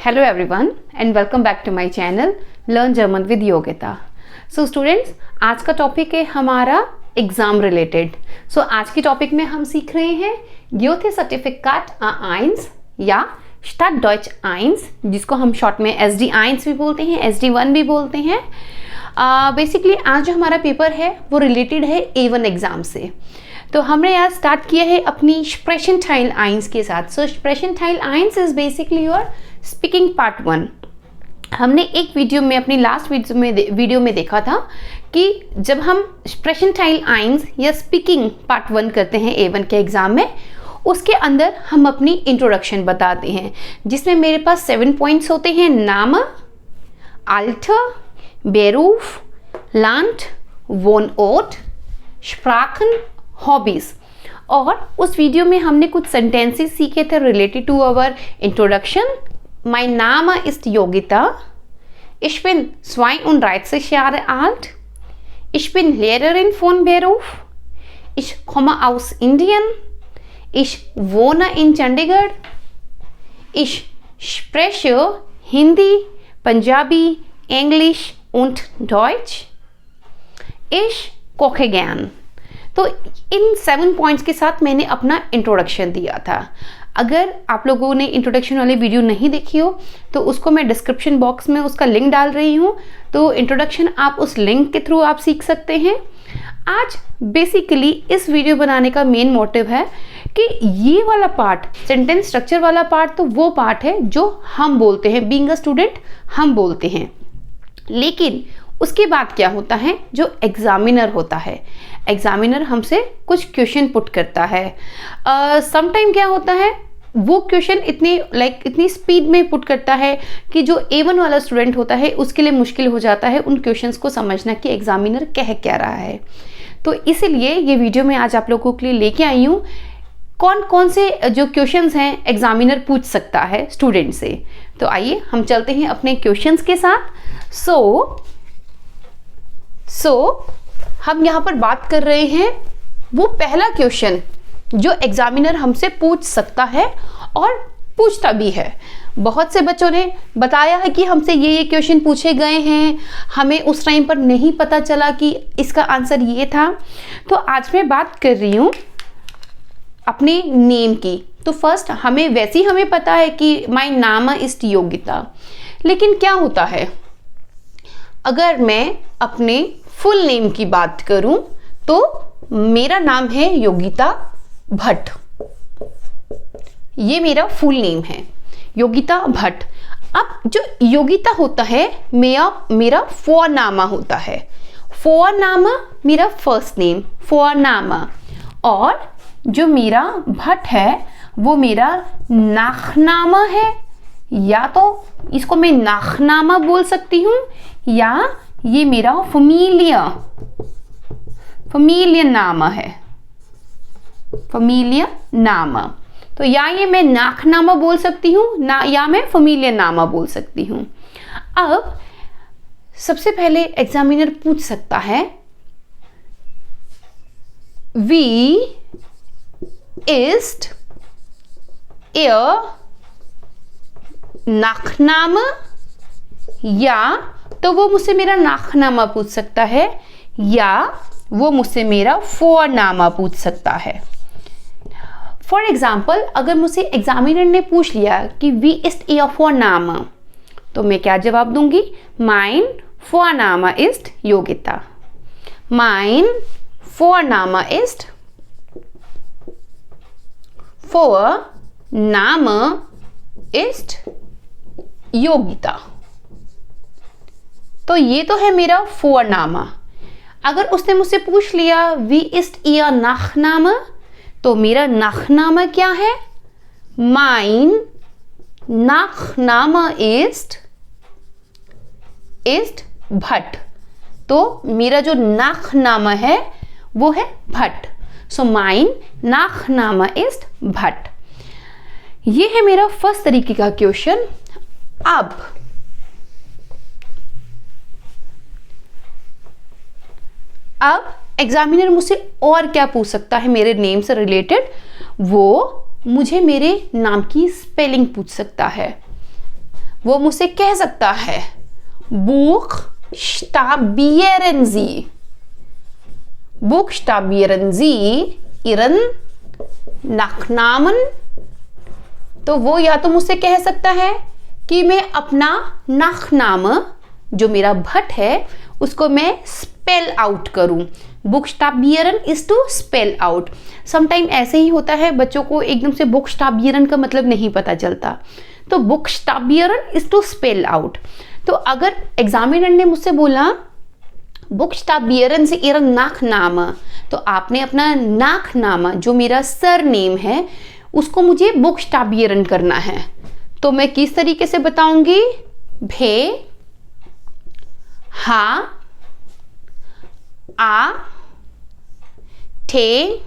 Hello everyone and welcome back to my channel Learn German with Yogita. So students, आज का topic है हमारा exam related. सो आज के टॉपिक में हम सीख रहे हैं Goethe सर्टिफिकेट A1 या Stadtdeutsch 1, जिसको हम शॉर्ट में SD1 भी बोलते हैं, SD1 भी बोलते हैं. बेसिकली आज जो हमारा पेपर है वो रिलेटेड है A1 एग्ज़ाम से. तो हमने आज स्टार्ट किया है अपनी Sprechenteil 1 के साथ. सो Sprechenteil 1 is basically your speaking part 1. हमने एक वीडियो में, अपनी लास्ट वीडियो में देखा था कि जब हम Sprechenteil 1 या स्पीकिंग पार्ट 1 करते हैं A1 के एग्ज़ाम में, उसके अंदर हम अपनी इंट्रोडक्शन बताते हैं, जिसमें मेरे पास 7 पॉइंट्स होते हैं. नाम, Alter, Beruf, Land, Wohnort, Sprachen, hobbies. और उस वीडियो में हमने कुछ सेंटेंसेस सीखे थे रिलेटेड टू अवर इंट्रोडक्शन. माय नाम ist Yogita. Ich bin 32 Jahre alt. Ich bin Lehrerin von Beruf. Ich komme aus Indien. Ich wohne in Chandigarh. Ich spreche Hindi, Punjabi, Englisch und Deutsch. Ich koche gern. तो इन 7 points के साथ मैंने अपना introduction दिया था. अगर आप लोगों ने इंट्रोडक्शन वाली वीडियो नहीं देखी हो तो उसको मैं डिस्क्रिप्शन बॉक्स में उसका लिंक डाल रही हूँ. तो इंट्रोडक्शन आप उस लिंक के थ्रू आप सीख सकते हैं. आज बेसिकली इस वीडियो बनाने का मेन मोटिव है कि ये वाला पार्ट, सेंटेंस स्ट्रक्चर वाला पार्ट, तो वो पार्ट है जो हम बोलते हैं, बीइंग अ स्टूडेंट हम बोलते हैं. लेकिन उसके बाद क्या होता है, जो एग्जामिनर होता है, एग्जामिनर हमसे कुछ क्वेश्चन पुट करता है. समटाइम क्या होता है, वो क्वेश्चन इतनी स्पीड में पुट करता है कि जो A1 वाला स्टूडेंट होता है उसके लिए मुश्किल हो जाता है उन क्वेश्चंस को समझना कि एग्जामिनर कह क्या रहा है. तो इसीलिए ये वीडियो मैं आज आप लोगों के लिए लेके आई हूँ. कौन कौन से जो क्वेश्चंस हैं एग्जामिनर पूछ सकता है स्टूडेंट से. तो आइए हम चलते हैं अपने क्वेश्चंस के साथ. सो हम यहाँ पर बात कर रहे हैं वो पहला क्वेश्चन जो एग्जामिनर हमसे पूछ सकता है और पूछता भी है. बहुत से बच्चों ने बताया है कि हमसे ये क्वेश्चन पूछे गए हैं, हमें उस टाइम पर नहीं पता चला कि इसका आंसर ये था. तो आज मैं बात कर रही हूँ अपने नेम की. तो फर्स्ट हमें पता है कि माय नाम ist योगिता. लेकिन क्या होता है, अगर मैं अपने फुल नेम की बात करूं तो मेरा नाम है योगिता भट्ट. ये मेरा फुल नेम है, योगिता भट्ट. अब जो योगिता होता है मेरा फोरनामा होता है. फोरनामा मेरा फर्स्ट नेम, फोरनामा. और जो मेरा भट्ट है वो मेरा नाखनामा है, या तो इसको मैं नाखनामा बोल सकती हूँ, या ये मेरा फमीलियन नामा है, फमीलियन नामा. तो या ये मैं नाखनामा बोल सकती हूँ या मैं फमीलियन नामा बोल सकती हूँ. अब सबसे पहले एग्जामिनर पूछ सकता है wie ist ihr Nachname, या तो वो मुझसे मेरा नाखनामा पूछ सकता है, या वो मुझसे मेरा फोरनामा पूछ सकता है. फॉर एग्जाम्पल, अगर मुझसे एग्जामिनर ने पूछ लिया कि वी ist ihr Vorname, तो मैं क्या जवाब दूंगी, mein Vorname ist Yogita. mein Vorname ist, Vorname ist Yogita. तो ये तो है मेरा फोरनामा. अगर उसने मुझसे पूछ लिया wie ist ihr Nachname, तो मेरा नाखनामा क्या है, mein Nachname ist भट्ट. तो मेरा जो नाखनामा है वो है भट्ट. सो mein Nachname ist भट्ट. ये है मेरा फर्स्ट तरीके का क्वेश्चन. अब एग्जामिनर मुझसे और क्या पूछ सकता है मेरे नेम से रिलेटेड, वो मुझे मेरे नाम की स्पेलिंग पूछ सकता है. वो मुझसे कह सकता है buchstabieren Sie, buchstabieren Sie Ihren Nachnamen। तो वो या तो मुझसे कह सकता है कि मैं अपना नाखनाम, जो मेरा भट्ट है, उसको मैं स्पेल आउट करूं। बुक्सटाबियरन is to spell out. Sometime ऐसे ही होता है, बच्चों को एकदम से बुक्सटाबियरन का मतलब नहीं पता चलता, तो बुक्सटाबियरन इज टू स्पेल आउट। तो अगर एग्जामिनर ने मुझसे बोला बुक्सटाबियरन से इरन नाखनाम, तो आपने अपना नाखनामा, जो मेरा सर नेम है, उसको मुझे बुक्सटाबियरन करना है। तो मैं किस तरीके से बताऊंगी? भे हा आ ठे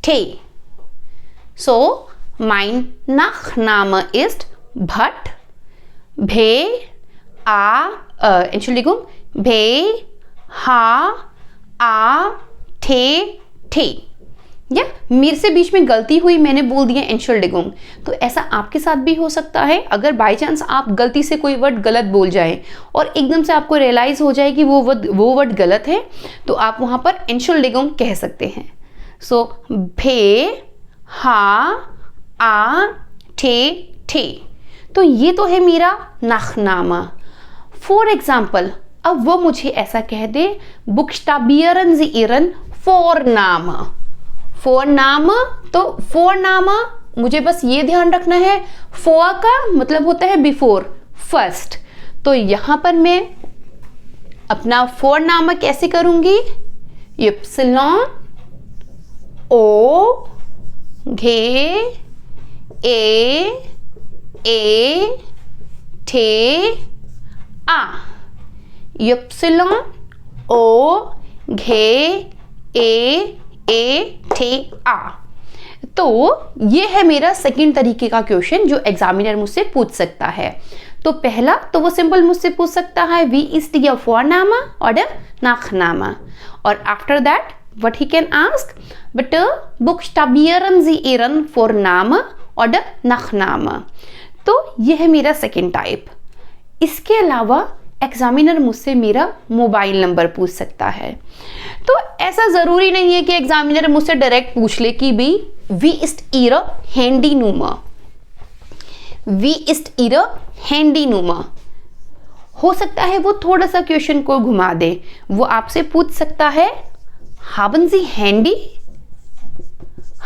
ठे। सो mein Nachname ist Bhatt, भे आ Entschuldigung, भे हा आ ठे ठे। या मेरे से बीच में गलती हुई, मैंने बोल दिया Entschuldigung। तो ऐसा आपके साथ भी हो सकता है। अगर बाई चांस आप गलती से कोई वर्ड गलत बोल जाए और एकदम से आपको रियलाइज हो जाए कि वो वर्ड गलत है, तो आप वहां पर Entschuldigung कह सकते हैं। सो भे हा आ ठे ठे। तो ये तो है मेरा नाखनामा। फॉर एग्जाम्पल, अब वो मुझे ऐसा कह दे बुक्सटाबियरन Sie Ihren Vornamen। फोरनामा, तो फोरनामा मुझे बस ये ध्यान रखना है, फोर का मतलब होता है बिफोर, फर्स्ट। तो यहां पर मैं अपना फोरनामा कैसे करूंगी? इप्सिलॉन ओ घे ए ठे आ। इप्सिलॉन ओ घे ए ठे आ। तो ये है मेरा सेकंड तरीके का क्वेश्चन जो एग्जामिनर मुझसे पूछ सकता है। तो पहला तो वो सिंपल मुझसे पूछ सकता है वी इज द फोरनामा और नाखनामा, और after that what he can ask but बुक्सटाबियरन Sie Ihren Vornamen और नाखनामा। तो ये है मेरा सेकंड टाइप। इसके अलावा एग्जामिनर मुझसे मेरा मोबाइल नंबर पूछ सकता है। तो ऐसा ज़रूरी नहीं है कि एग्जामिनर मुझसे डायरेक्ट पूछ ले कि भी वी इस्ट Ihre Handynummer, वी इस्ट Ihre Handynummer। हो सकता है वो थोड़ा सा क्वेश्चन को घुमा दे, वो आपसे पूछ सकता है haben Sie Handy,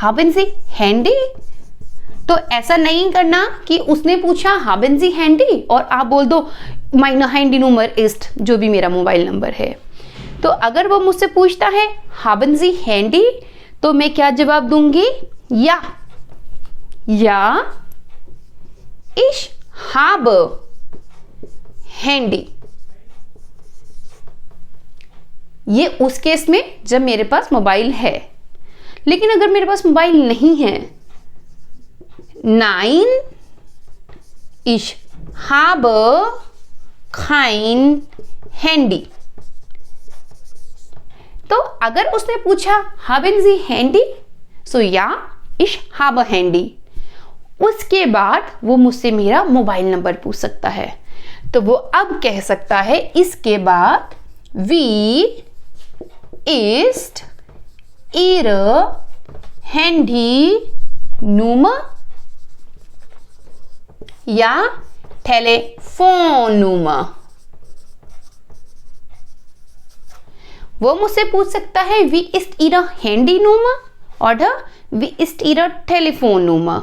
haben Sie Handy। तो ऐसा नहीं करना कि उसने पूछा haben Sie Handy और आप बोल दो meine Handynummer ist, जो भी मेरा मोबाइल नंबर है। तो अगर वो मुझसे पूछता है haben Sie Handy, तो मैं क्या जवाब दूंगी? या ich habe Handy। ये उस केस में जब मेरे पास मोबाइल है। लेकिन अगर मेरे पास मोबाइल नहीं है, nein ich habe kein Handy। तो अगर उसने पूछा haben Sie Handy, so ja ich habe Handy। उसके बाद वो मुझसे मेरा मोबाइल नंबर पूछ सकता है। तो वो अब कह सकता है इसके बाद wie ist Ihre Handynummer या Telefonnummer। वो मुझसे पूछ सकता है wie ist Ihre Handynummer और wie ist Ihre Telefonnummer।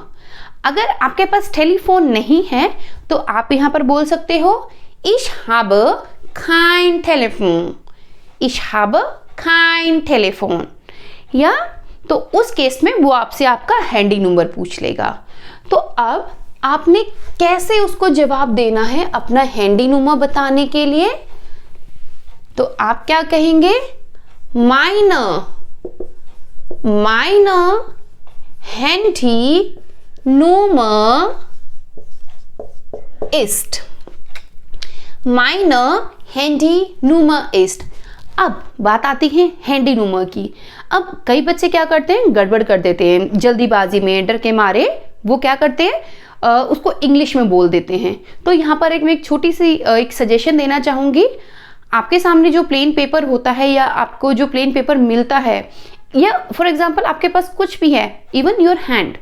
अगर आपके पास टेलीफोन नहीं है तो आप यहां पर बोल सकते हो ich habe kein Telefon, ich habe kein Telefon। या तो उस केस में वो आपसे आपका हैंडी नंबर पूछ लेगा। तो अब आपने कैसे उसको जवाब देना है अपना हैंडी नंबर बताने के लिए? तो आप क्या कहेंगे? meine Handynummer ist, meine Handynummer ist। अब बात आती है हैंडी नंबर की। अब कई बच्चे क्या करते हैं, गड़बड़ कर देते हैं जल्दीबाजी में, डर के मारे वो क्या करते हैं उसको इंग्लिश में बोल देते हैं। तो यहाँ पर मैं एक छोटी सी एक सजेशन देना चाहूँगी। आपके सामने जो प्लेन पेपर होता है या आपको जो प्लेन पेपर मिलता है, या फॉर एग्जांपल आपके पास कुछ भी है, इवन योर हैंड,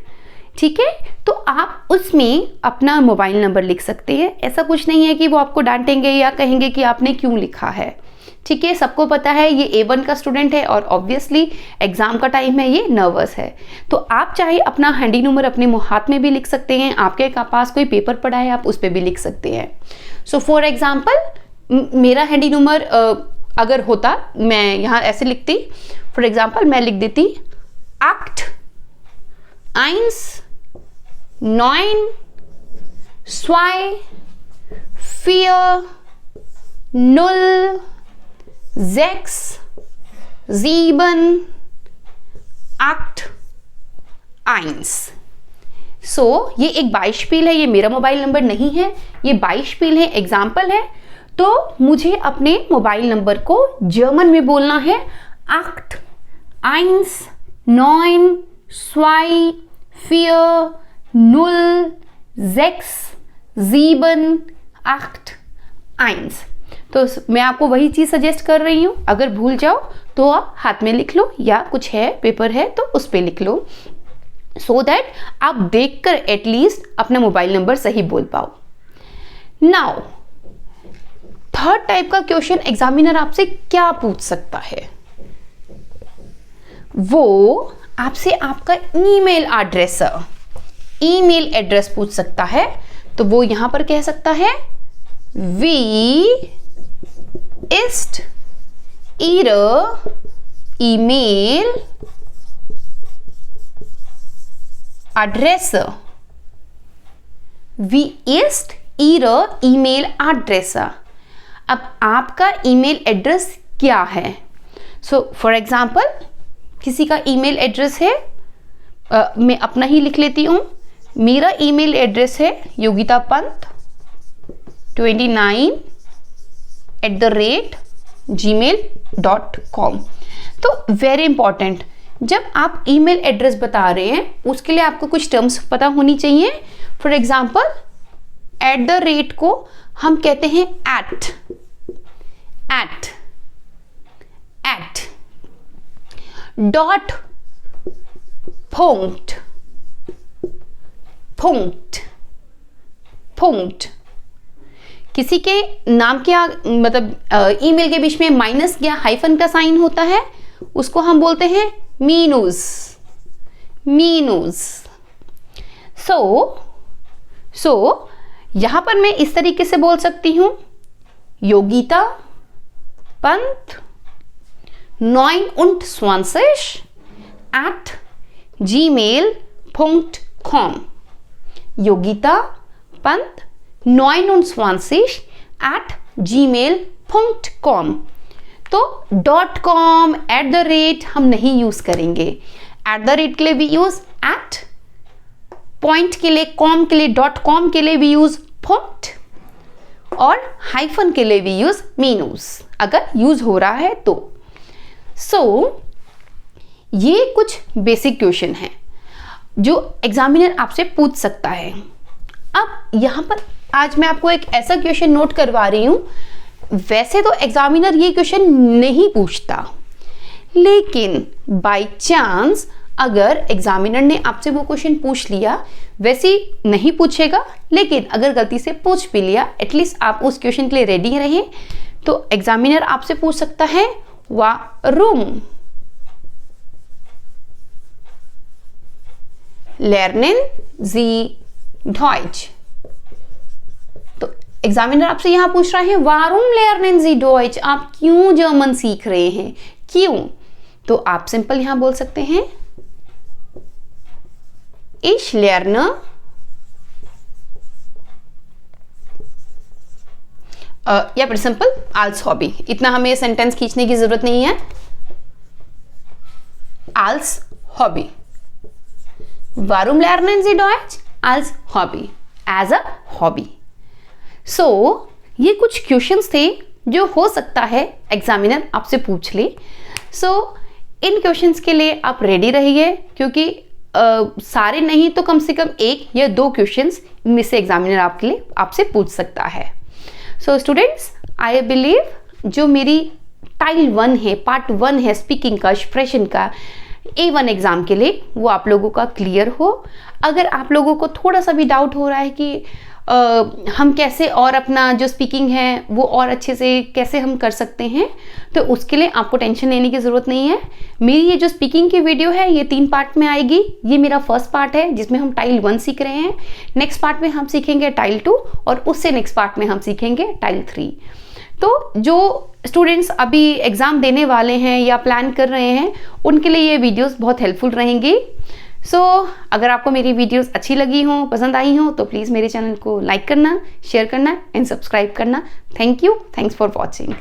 ठीक है, तो आप उसमें अपना मोबाइल नंबर लिख सकते हैं। ऐसा कुछ नहीं है कि वो आपको डांटेंगे या कहेंगे कि आपने क्यों लिखा है, ठीक है। सबको पता है ये A1 का स्टूडेंट है और ऑब्वियसली एग्जाम का टाइम है, ये नर्वस है। तो आप चाहे अपना हैंडी नंबर अपने हाथ में भी लिख सकते हैं, आपके पास कोई पेपर पड़ा है आप उस पर भी लिख सकते हैं। सो फॉर एग्जाम्पल मेरा हैंडी नंबर अगर होता, मैं यहाँ ऐसे लिखती, फॉर एग्जाम्पल मैं लिख देती 8 1 9 2 4 0 6 7 8 1। सो ये एक बाइस्पिल है, ये मेरा मोबाइल नंबर नहीं है, ये बाइस्पिल है, एग्जाम्पल है। तो मुझे अपने मोबाइल नंबर को जर्मन में बोलना है 8 1 9 2 4 0 6 7 8 1। तो मैं आपको वही चीज़ सजेस्ट कर रही हूँ। अगर भूल जाओ तो आप हाथ में लिख लो, या कुछ है पेपर है तो उस पर लिख लो, सो दैट आप देखकर एटलीस्ट अपना मोबाइल नंबर सही बोल पाओ। नाउ थर्ड टाइप का क्वेश्चन एग्जामिनर आपसे क्या पूछ सकता है, वो आपसे आपका ईमेल एड्रेस पूछ सकता है। तो वो यहां पर कह सकता है वी ist ihre email Adresse? Wie ist ihre email Adresse? अब आपका ईमेल एड्रेस क्या है? सो फॉर एग्जाम्पल किसी का ईमेल एड्रेस है, मैं अपना ही लिख लेती हूँ। मेरा ईमेल एड्रेस है yogita.pant29@gmail.com। तो वेरी इंपॉर्टेंट, जब आप ईमेल एड्रेस बता रहे हैं उसके लिए आपको कुछ टर्म्स पता होनी चाहिए। फॉर एग्जाम्पल @ को हम कहते हैं at डॉट punkt। किसी के नाम के मतलब ईमेल के बीच में माइनस या हाइफन का साइन होता है, उसको हम बोलते हैं मीनूस। सो यहां पर मैं इस तरीके से बोल सकती हूं yogita.29@gmail.com। yogita.29@gmail.com। तो .com @ हम नहीं यूज करेंगे। @ के लिए भी यूज @ पॉइंट के लिए, कॉम के लिए, .com के लिए भी यूज पॉइंट, और हाइफन के लिए भी यूज मीनूस अगर यूज हो रहा है तो। ये कुछ बेसिक क्वेश्चन हैं जो एग्जामिनर आपसे पूछ सकता है। अब यहाँ पर आज मैं आपको एक ऐसा क्वेश्चन नोट करवा रही हूँ, वैसे तो एग्जामिनर ये क्वेश्चन नहीं पूछता, लेकिन बाय चांस अगर एग्जामिनर ने आपसे वो क्वेश्चन पूछ लिया, वैसे नहीं पूछेगा, लेकिन अगर गलती से पूछ भी लिया, एटलीस्ट आप उस क्वेश्चन के लिए रेडी रहें। तो एग्जामिनर आपसे पूछ सकता है warum lernen Sie Deutsch? तो एग्जामिनर आपसे यहां पूछ रहा है warum lernen Sie Deutsch? आप क्यों जर्मन सीख रहे हैं, क्यों? तो आप सिंपल यहां बोल सकते हैं Ich lerne या फिर सिंपल als Hobby। इतना हमें सेंटेंस खींचने की जरूरत नहीं है। als Hobby। Warum lernen Sie Deutsch? als Hobby, as a hobby। So ये कुछ क्वेश्चंस थे जो हो सकता है एग्जामिनर आपसे पूछ ले। इन क्वेश्चंस के लिए आप रेडी रहिए, क्योंकि सारे नहीं तो कम से कम 1 या 2 क्वेश्चंस इनमें से एग्जामिनर आपके लिए आपसे पूछ सकता है। सो स्टूडेंट्स, आई बिलीव जो मेरी टाइल 1 है, पार्ट 1 है स्पीकिंग का, एक्सप्रेशन का, A1 एग्ज़ाम के लिए वो आप लोगों का क्लियर हो। अगर आप लोगों को थोड़ा सा भी डाउट हो रहा है कि हम कैसे और अपना जो स्पीकिंग है वो और अच्छे से कैसे हम कर सकते हैं, तो उसके लिए आपको टेंशन लेने की ज़रूरत नहीं है। मेरी ये जो स्पीकिंग की वीडियो है ये 3 पार्ट में आएगी। ये मेरा फर्स्ट पार्ट है जिसमें हम टाइल 1 सीख रहे हैं। नेक्स्ट पार्ट में हम सीखेंगे टाइल 2 और उससे नेक्स्ट पार्ट में हम सीखेंगे टाइल 3। तो जो स्टूडेंट्स अभी एग्ज़ाम देने वाले हैं या प्लान कर रहे हैं उनके लिए ये वीडियोस बहुत हेल्पफुल रहेंगी। सो अगर आपको मेरी वीडियोस अच्छी लगी हो, पसंद आई हो, तो प्लीज़ मेरे चैनल को लाइक करना, शेयर करना एंड सब्सक्राइब करना। Thank you, thanks for watching.